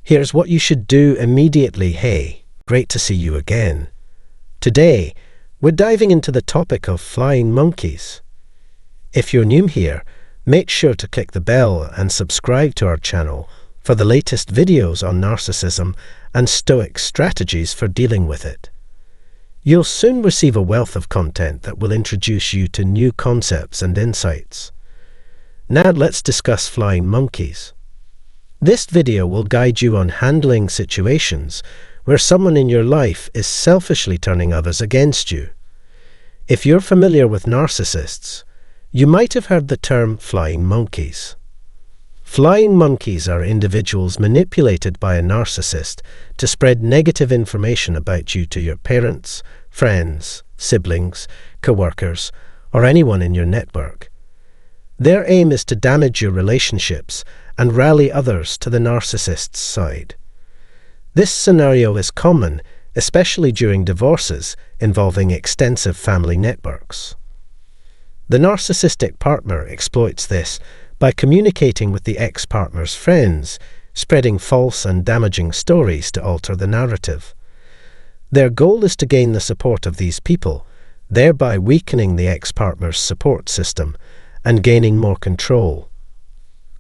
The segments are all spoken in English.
Here's what you should do immediately. Hey, great to see you again. Today, we're diving into the topic of flying monkeys. If you're new here, make sure to click the bell and subscribe to our channel for the latest videos on narcissism and stoic strategies for dealing with it. You'll soon receive a wealth of content that will introduce you to new concepts and insights. Now let's discuss flying monkeys. This video will guide you on handling situations where someone in your life is selfishly turning others against you. If you're familiar with narcissists, you might have heard the term flying monkeys. Flying monkeys are individuals manipulated by a narcissist to spread negative information about you to your parents, friends, siblings, coworkers, or anyone in your network. Their aim is to damage your relationships and rally others to the narcissist's side. This scenario is common, especially during divorces involving extensive family networks. The narcissistic partner exploits this by communicating with the ex-partner's friends, spreading false and damaging stories to alter the narrative. Their goal is to gain the support of these people, thereby weakening the ex-partner's support system and gaining more control.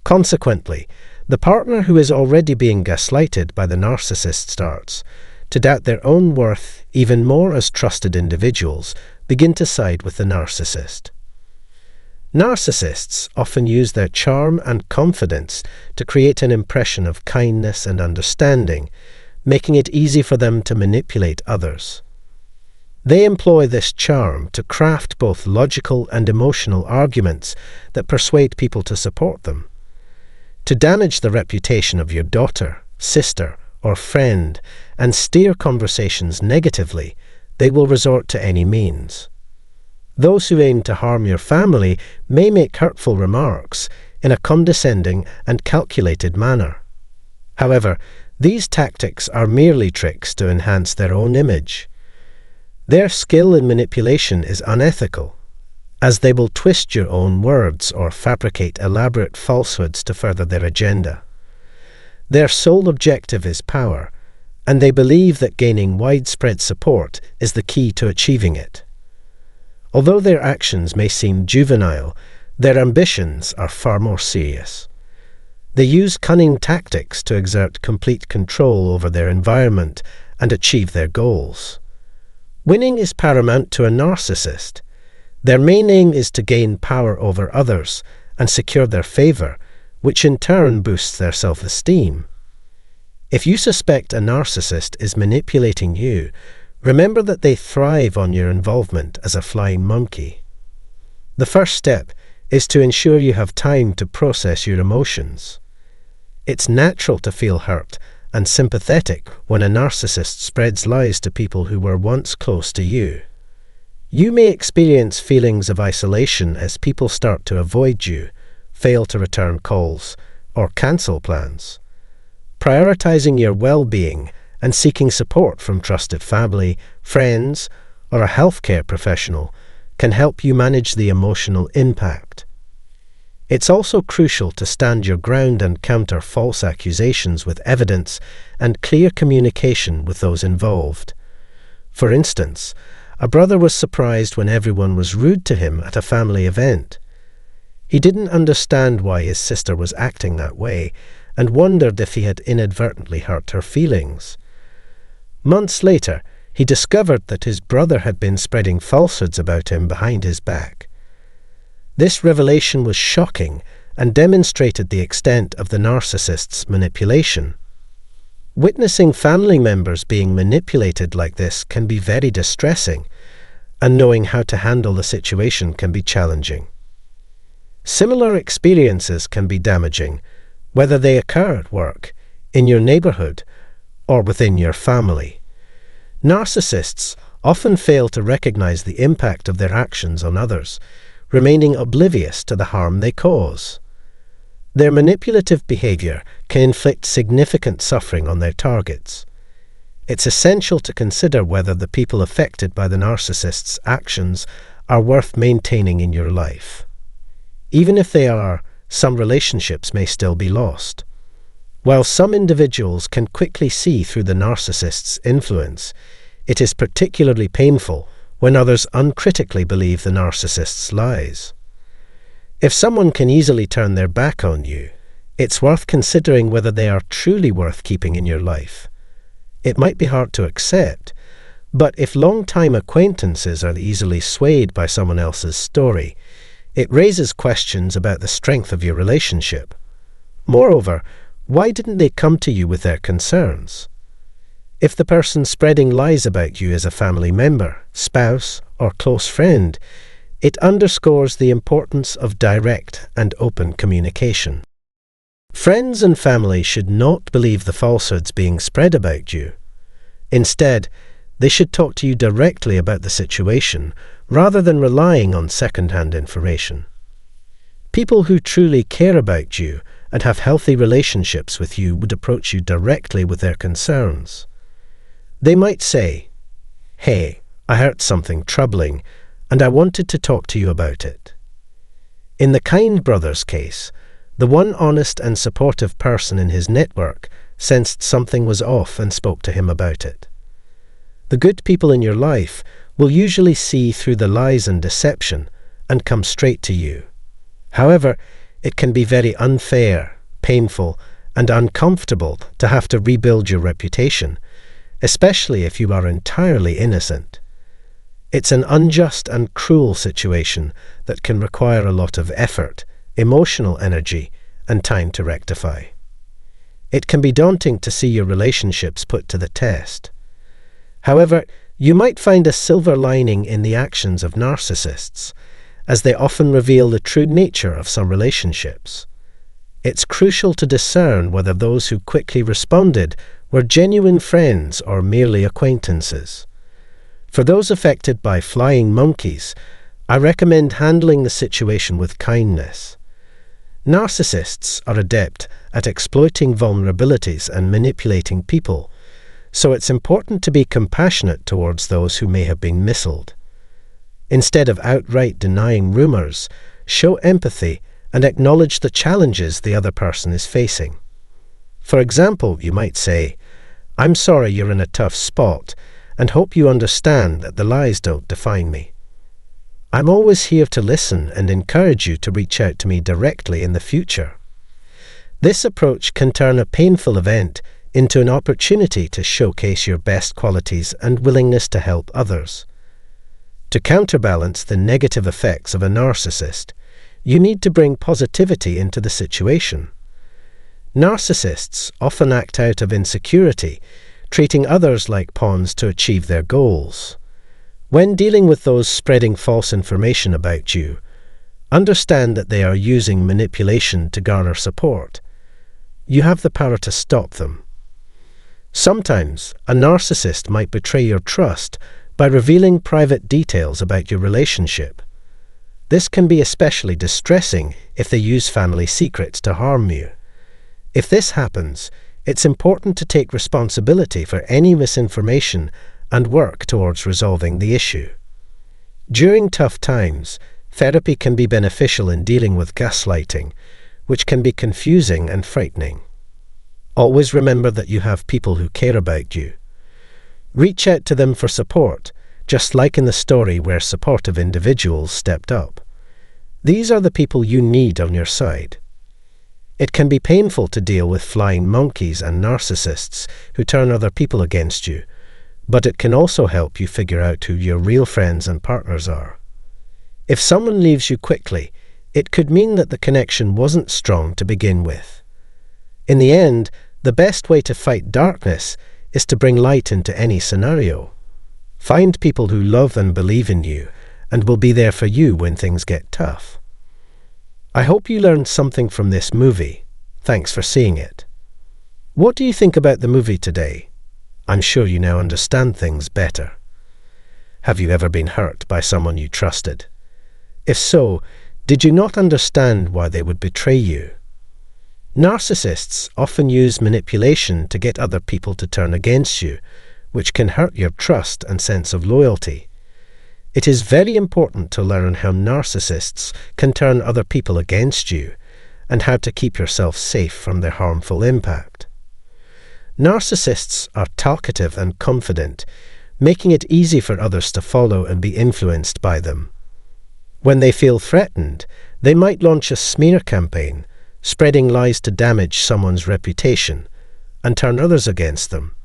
Consequently, the partner who is already being gaslighted by the narcissist starts to doubt their own worth even more as trusted individuals begin to side with the narcissist. Narcissists often use their charm and confidence to create an impression of kindness and understanding, making it easy for them to manipulate others. They employ this charm to craft both logical and emotional arguments that persuade people to support them. To damage the reputation of your daughter, sister, or friend and steer conversations negatively, they will resort to any means. Those who aim to harm your family may make hurtful remarks in a condescending and calculated manner. However, these tactics are merely tricks to enhance their own image. Their skill in manipulation is unethical, as they will twist your own words or fabricate elaborate falsehoods to further their agenda. Their sole objective is power, and they believe that gaining widespread support is the key to achieving it. Although their actions may seem juvenile, their ambitions are far more serious. They use cunning tactics to exert complete control over their environment and achieve their goals. Winning is paramount to a narcissist. Their main aim is to gain power over others and secure their favor, which in turn boosts their self-esteem. If you suspect a narcissist is manipulating you, remember that they thrive on your involvement as a flying monkey. The first step is to ensure you have time to process your emotions. It's natural to feel hurt and sympathetic when a narcissist spreads lies to people who were once close to you. You may experience feelings of isolation as people start to avoid you, fail to return calls, or cancel plans. Prioritizing your well-being and seeking support from trusted family, friends, or a healthcare professional can help you manage the emotional impact. It's also crucial to stand your ground and counter false accusations with evidence and clear communication with those involved. For instance, a brother was surprised when everyone was rude to him at a family event. He didn't understand why his sister was acting that way and wondered if he had inadvertently hurt her feelings. Months later, he discovered that his brother had been spreading falsehoods about him behind his back. This revelation was shocking and demonstrated the extent of the narcissist's manipulation. Witnessing family members being manipulated like this can be very distressing, and knowing how to handle the situation can be challenging. Similar experiences can be damaging, whether they occur at work, in your neighborhood, or within your family. Narcissists often fail to recognize the impact of their actions on others, remaining oblivious to the harm they cause. Their manipulative behavior can inflict significant suffering on their targets. It's essential to consider whether the people affected by the narcissist's actions are worth maintaining in your life. Even if they are, some relationships may still be lost. While some individuals can quickly see through the narcissist's influence, it is particularly painful when others uncritically believe the narcissist's lies. If someone can easily turn their back on you, it's worth considering whether they are truly worth keeping in your life. It might be hard to accept, but if long-time acquaintances are easily swayed by someone else's story, it raises questions about the strength of your relationship. Moreover, why didn't they come to you with their concerns? If the person spreading lies about you is a family member, spouse, or close friend, it underscores the importance of direct and open communication. Friends and family should not believe the falsehoods being spread about you. Instead, they should talk to you directly about the situation rather than relying on second-hand information. People who truly care about you and have healthy relationships with you would approach you directly with their concerns. They might say, "Hey, I heard something troubling, and I wanted to talk to you about it." In the Kind brother's case, the one honest and supportive person in his network sensed something was off and spoke to him about it. The good people in your life will usually see through the lies and deception and come straight to you. However, it can be very unfair, painful, and uncomfortable to have to rebuild your reputation, especially if you are entirely innocent. It's an unjust and cruel situation that can require a lot of effort, emotional energy, and time to rectify. It can be daunting to see your relationships put to the test. However, you might find a silver lining in the actions of narcissists, as they often reveal the true nature of some relationships. It's crucial to discern whether those who quickly responded were genuine friends or merely acquaintances. For those affected by flying monkeys, I recommend handling the situation with kindness. Narcissists are adept at exploiting vulnerabilities and manipulating people, so it's important to be compassionate towards those who may have been misled. Instead of outright denying rumors, show empathy and acknowledge the challenges the other person is facing. For example, you might say, "I'm sorry you're in a tough spot, and hope you understand that the lies don't define me. I'm always here to listen and encourage you to reach out to me directly in the future." This approach can turn a painful event into an opportunity to showcase your best qualities and willingness to help others. To counterbalance the negative effects of a narcissist, you need to bring positivity into the situation. Narcissists often act out of insecurity, treating others like pawns to achieve their goals. When dealing with those spreading false information about you, understand that they are using manipulation to garner support. You have the power to stop them. Sometimes, a narcissist might betray your trust by revealing private details about your relationship. This can be especially distressing if they use family secrets to harm you. If this happens, it's important to take responsibility for any misinformation and work towards resolving the issue. During tough times, therapy can be beneficial in dealing with gaslighting, which can be confusing and frightening. Always remember that you have people who care about you. Reach out to them for support, just like in the story where supportive individuals stepped up. These are the people you need on your side. It can be painful to deal with flying monkeys and narcissists who turn other people against you, but it can also help you figure out who your real friends and partners are. If someone leaves you quickly, it could mean that the connection wasn't strong to begin with. In the end, the best way to fight darkness is to bring light into any scenario. Find people who love and believe in you and will be there for you when things get tough. I hope you learned something from this movie. Thanks for seeing it. What do you think about the movie today? I'm sure you now understand things better. Have you ever been hurt by someone you trusted? If so, did you not understand why they would betray you? Narcissists often use manipulation to get other people to turn against you, which can hurt your trust and sense of loyalty. It is very important to learn how narcissists can turn other people against you, and how to keep yourself safe from their harmful impact. Narcissists are talkative and confident, making it easy for others to follow and be influenced by them. When they feel threatened, they might launch a smear campaign, spreading lies to damage someone's reputation and turn others against them.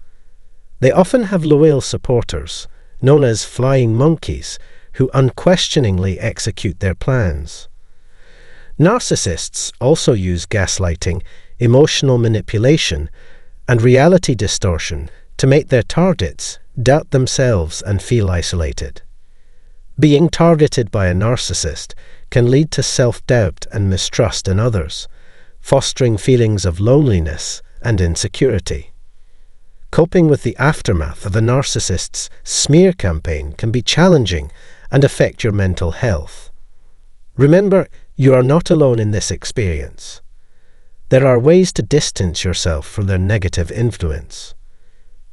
They often have loyal supporters, known as flying monkeys, who unquestioningly execute their plans. Narcissists also use gaslighting, emotional manipulation, and reality distortion to make their targets doubt themselves and feel isolated. Being targeted by a narcissist can lead to self-doubt and mistrust in others, fostering feelings of loneliness and insecurity. Coping with the aftermath of a narcissist's smear campaign can be challenging and affect your mental health. Remember, you are not alone in this experience. There are ways to distance yourself from their negative influence.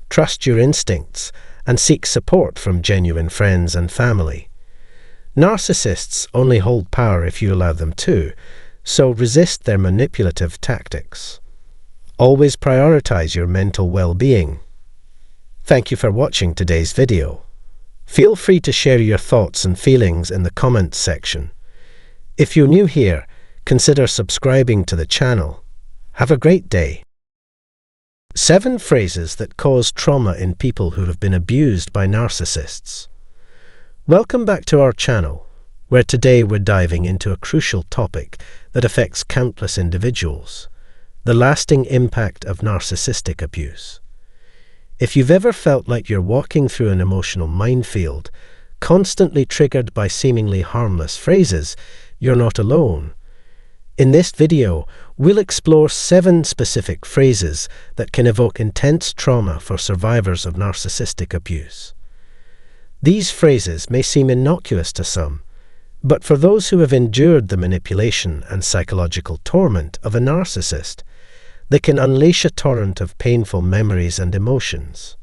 Trust your instincts and seek support from genuine friends and family. Narcissists only hold power if you allow them to, so resist their manipulative tactics. Always prioritize your mental well-being. Thank you for watching today's video. Feel free to share your thoughts and feelings in the comments section. If you're new here, consider subscribing to the channel. Have a great day. 7 phrases that cause trauma in people who have been abused by narcissists. Welcome back to our channel, where today we're diving into a crucial topic that affects countless individuals: the lasting impact of narcissistic abuse. If you've ever felt like you're walking through an emotional minefield, constantly triggered by seemingly harmless phrases, you're not alone. In this video, we'll explore 7 specific phrases that can evoke intense trauma for survivors of narcissistic abuse. These phrases may seem innocuous to some, but for those who have endured the manipulation and psychological torment of a narcissist, they can unleash a torrent of painful memories and emotions.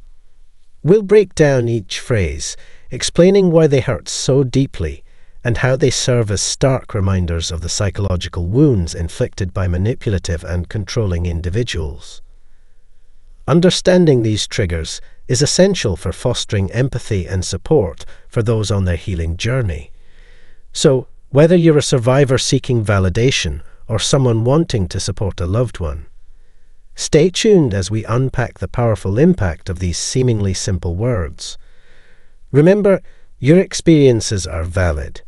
We'll break down each phrase, explaining why they hurt so deeply and how they serve as stark reminders of the psychological wounds inflicted by manipulative and controlling individuals. Understanding these triggers is essential for fostering empathy and support for those on their healing journey. So, whether you're a survivor seeking validation or someone wanting to support a loved one, stay tuned as we unpack the powerful impact of these seemingly simple words. Remember, your experiences are valid,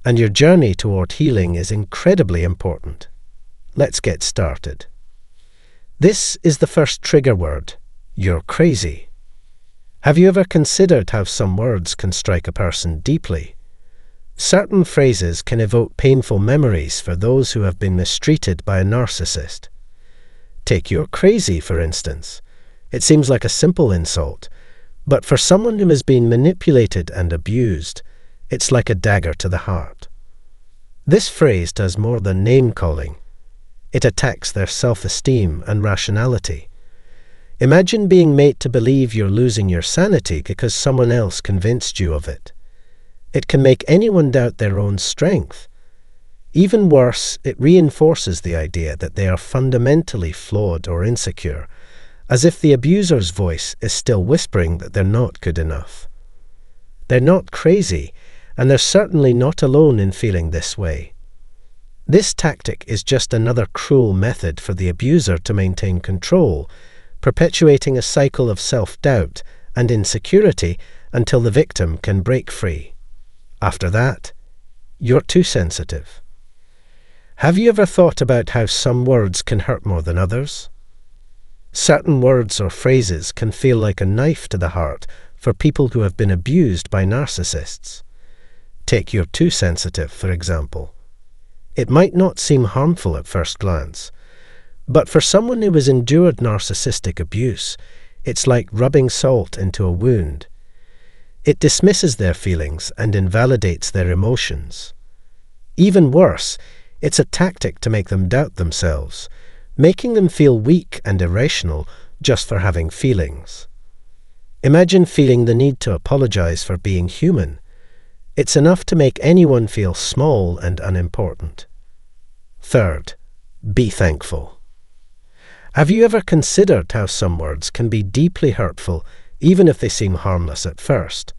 and your journey toward healing is incredibly important. Let's get started. This is the first trigger word: you're crazy. Have you ever considered how some words can strike a person deeply? Certain phrases can evoke painful memories for those who have been mistreated by a narcissist. Take "you're crazy," for instance. It seems like a simple insult, but for someone who has been manipulated and abused, it's like a dagger to the heart. This phrase does more than name-calling. It attacks their self-esteem and rationality. Imagine being made to believe you're losing your sanity because someone else convinced you of it. It can make anyone doubt their own strength. Even worse, it reinforces the idea that they are fundamentally flawed or insecure, as if the abuser's voice is still whispering that they're not good enough. They're not crazy, and they're certainly not alone in feeling this way. This tactic is just another cruel method for the abuser to maintain control, perpetuating a cycle of self-doubt and insecurity until the victim can break free. After that, you're too sensitive. Have you ever thought about how some words can hurt more than others? Certain words or phrases can feel like a knife to the heart for people who have been abused by narcissists. Take "you're too sensitive," for example. It might not seem harmful at first glance, but for someone who has endured narcissistic abuse, it's like rubbing salt into a wound. It dismisses their feelings and invalidates their emotions. Even worse, it's a tactic to make them doubt themselves, making them feel weak and irrational just for having feelings. Imagine feeling the need to apologize for being human. It's enough to make anyone feel small and unimportant. Third, be thankful. Have you ever considered how some words can be deeply hurtful even if they seem harmless at first?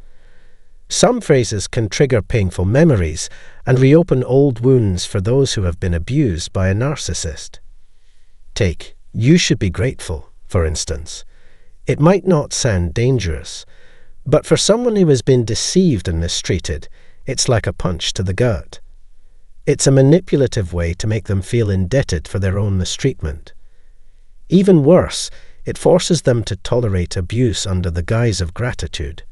Some phrases can trigger painful memories and reopen old wounds for those who have been abused by a narcissist. Take, "You should be grateful," for instance. It might not sound dangerous, but for someone who has been deceived and mistreated, it's like a punch to the gut. It's a manipulative way to make them feel indebted for their own mistreatment. Even worse, it forces them to tolerate abuse under the guise of gratitude.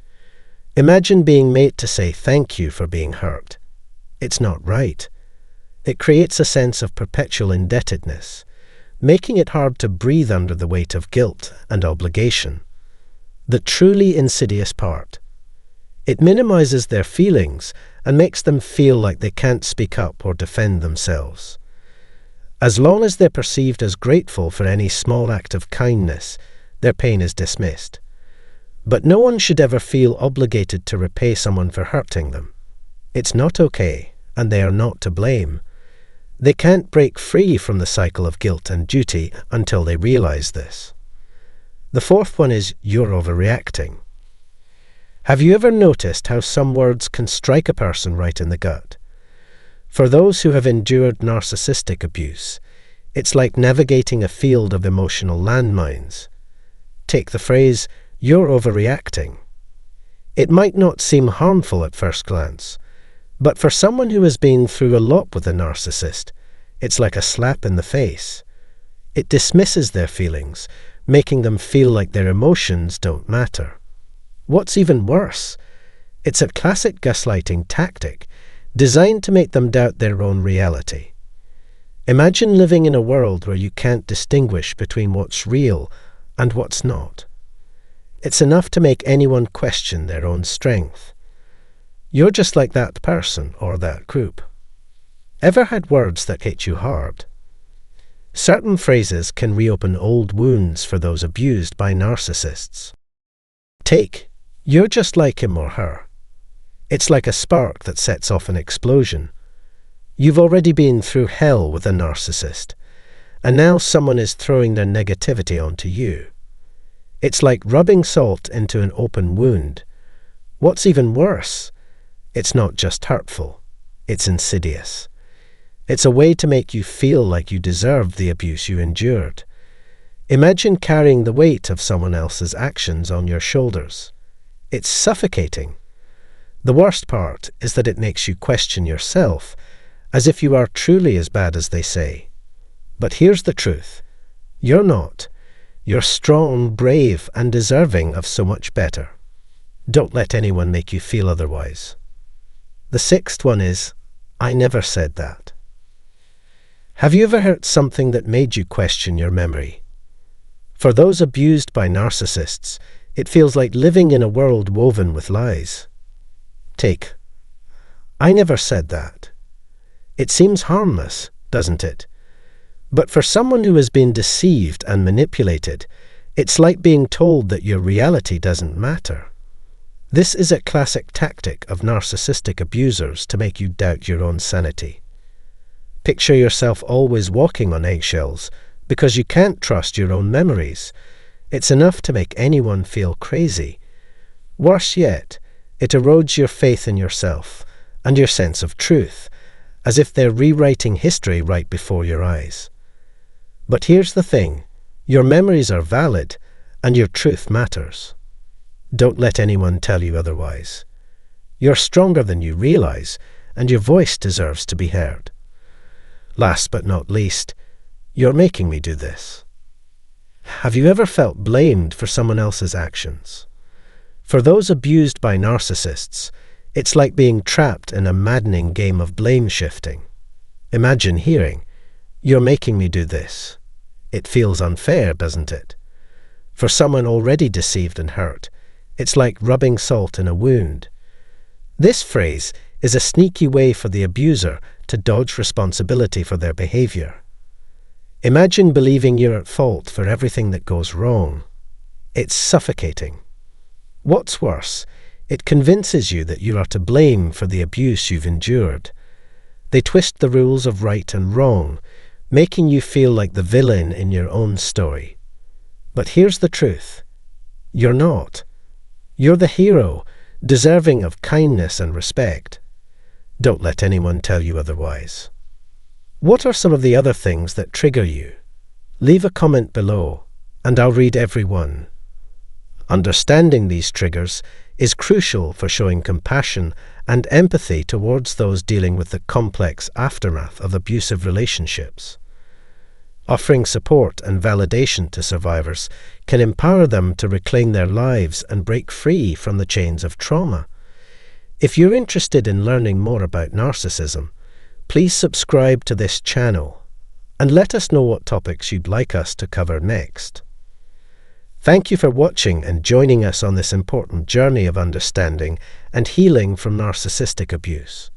Imagine being made to say thank you for being hurt. It's not right. It creates a sense of perpetual indebtedness, making it hard to breathe under the weight of guilt and obligation. The truly insidious part. It minimizes their feelings and makes them feel like they can't speak up or defend themselves. As long as they're perceived as grateful for any small act of kindness, their pain is dismissed. But no one should ever feel obligated to repay someone for hurting them. It's not okay, and they are not to blame. They can't break free from the cycle of guilt and duty until they realize this. The fourth one is you're overreacting. Have you ever noticed how some words can strike a person right in the gut? For those who have endured narcissistic abuse, it's like navigating a field of emotional landmines. Take the phrase, "You're overreacting." It might not seem harmful at first glance, but for someone who has been through a lot with a narcissist, it's like a slap in the face. It dismisses their feelings, making them feel like their emotions don't matter. What's even worse, it's a classic gaslighting tactic designed to make them doubt their own reality. Imagine living in a world where you can't distinguish between what's real and what's not. It's enough to make anyone question their own strength. You're just like that person or that group. Ever had words that hit you hard? Certain phrases can reopen old wounds for those abused by narcissists. Take, "You're just like him or her." It's like a spark that sets off an explosion. You've already been through hell with a narcissist, and now someone is throwing their negativity onto you. It's like rubbing salt into an open wound. What's even worse, it's not just hurtful, it's insidious. It's a way to make you feel like you deserve the abuse you endured. Imagine carrying the weight of someone else's actions on your shoulders. It's suffocating. The worst part is that it makes you question yourself, as if you are truly as bad as they say. But here's the truth. You're not. You're strong, brave, and deserving of so much better. Don't let anyone make you feel otherwise. The sixth one is, "I never said that." Have you ever heard something that made you question your memory? For those abused by narcissists, it feels like living in a world woven with lies. Take, "I never said that." It seems harmless, doesn't it? But for someone who has been deceived and manipulated, it's like being told that your reality doesn't matter. This is a classic tactic of narcissistic abusers to make you doubt your own sanity. Picture yourself always walking on eggshells because you can't trust your own memories. It's enough to make anyone feel crazy. Worse yet, it erodes your faith in yourself and your sense of truth, as if they're rewriting history right before your eyes. But here's the thing, your memories are valid and your truth matters. Don't let anyone tell you otherwise. You're stronger than you realize, and your voice deserves to be heard. Last but not least, you're making me do this. Have you ever felt blamed for someone else's actions? For those abused by narcissists, it's like being trapped in a maddening game of blame shifting. Imagine hearing, "You're making me do this." It feels unfair, doesn't it? For someone already deceived and hurt, it's like rubbing salt in a wound. This phrase is a sneaky way for the abuser to dodge responsibility for their behavior. Imagine believing you're at fault for everything that goes wrong. It's suffocating. What's worse, it convinces you that you are to blame for the abuse you've endured. They twist the rules of right and wrong, making you feel like the villain in your own story. But here's the truth. You're not. You're the hero, deserving of kindness and respect. Don't let anyone tell you otherwise. What are some of the other things that trigger you? Leave a comment below, and I'll read every one. Understanding these triggers is crucial for showing compassion and empathy towards those dealing with the complex aftermath of abusive relationships. Offering support and validation to survivors can empower them to reclaim their lives and break free from the chains of trauma. If you're interested in learning more about narcissism, please subscribe to this channel and let us know what topics you'd like us to cover next. Thank you for watching and joining us on this important journey of understanding and healing from narcissistic abuse.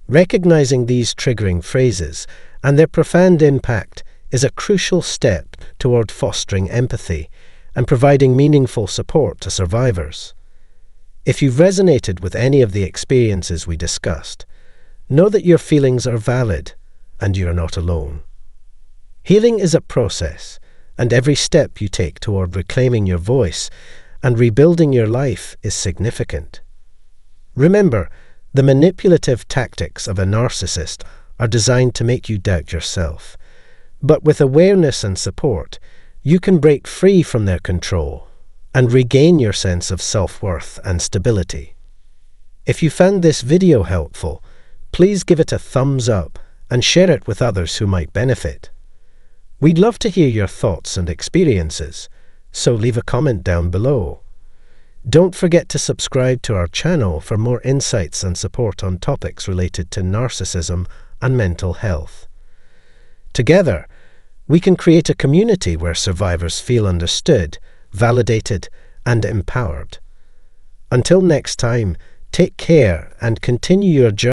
Recognizing these triggering phrases and their profound impact is a crucial step toward fostering empathy and providing meaningful support to survivors. If you've resonated with any of the experiences we discussed, know that your feelings are valid and you're not alone. Healing is a process, and every step you take toward reclaiming your voice and rebuilding your life is significant. Remember, the manipulative tactics of a narcissist are designed to make you doubt yourself. But with awareness and support, you can break free from their control and regain your sense of self-worth and stability. If you found this video helpful, please give it a thumbs up and share it with others who might benefit. We'd love to hear your thoughts and experiences, so leave a comment down below. Don't forget to subscribe to our channel for more insights and support on topics related to narcissism and mental health. Together, we can create a community where survivors feel understood, validated, and empowered. Until next time, take care and continue your journey.